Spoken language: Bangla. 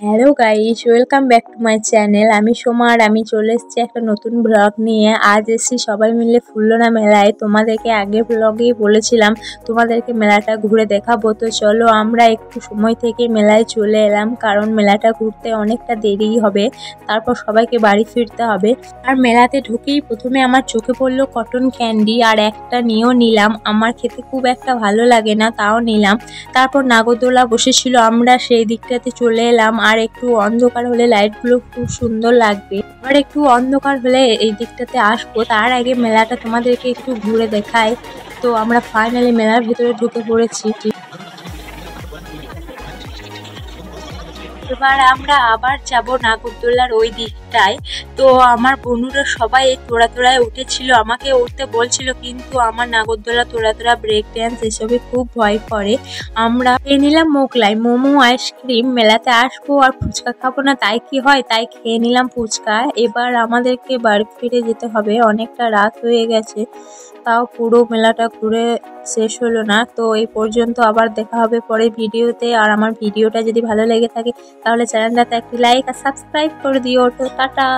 Hello guys, welcome back to my channel. আমি সোমা আর আমি চলে এসেছি একটা নতুন ব্লগ নিয়ে। আজ এসেছি সবাই মিলে ফুল্লনা মেলায়। তোমাদেরকে আগের ব্লগেই বলেছিলাম তোমাদেরকে মেলাটা ঘুরে দেখাবো। তো চলো আমরা একটু সময় থেকে মেলায় চলে এলাম, কারণ মেলাটা ঘুরতে অনেকটা দেরি হবে, তারপর সবাইকে বাড়ি ফিরতে হবে। আর মেলাতে ঢুকেই প্রথমে আমার চোখে পড়লো কটন ক্যান্ডি, আর একটা নিয়েও নিলাম। আমার খেতে খুব একটা ভালো লাগে না, তাও নিলাম। তারপর নাগরদোলা বসেছিল, আমরা সেই দিকটাতে চলে এলাম। আর একটু অন্ধকার হলে লাইটগুলো খুব সুন্দর লাগবে, আর একটু অন্ধকার হলে এই দিকটাতে আসবো। তার আগে মেলাটা তোমাদেরকে একটু ঘুরে দেখাই। তো আমরা ফাইনালি মেলার ভিতরে ঢুকে পড়েছি। এবার আমরা আবার যাব নাগরদোলার ওই দিকটায়। তো আমার বন্ধুরা সবাই এই তোড়ায় উঠেছিল, আমাকে উঠতে বলছিল, কিন্তু আমার নাগরদোলা তোড়া ব্রেক ড্যান্স এসবে খুব ভয় করে। আমরা খেয়ে নিলাম মোগলাই, মোমো, আইসক্রিম। মেলাতে আসবো আর ফুচকা খাবো না তাই কি হয়, তাই খেয়ে নিলাম ফুচকা। এবার আমাদেরকে বাড়ি ফিরে যেতে হবে, অনেকটা রাত হয়ে গেছে। তাও পুরো মেলাটা ঘুরে শেষ হলো না। তো এই পর্যন্ত, আবার দেখা হবে পরের ভিডিওতে। আর আমার ভিডিওটা যদি ভালো লেগে থাকে তাহলে চ্যানেলটাতে একটি লাইক আর সাবস্ক্রাইব করে দিও। তো টাটা।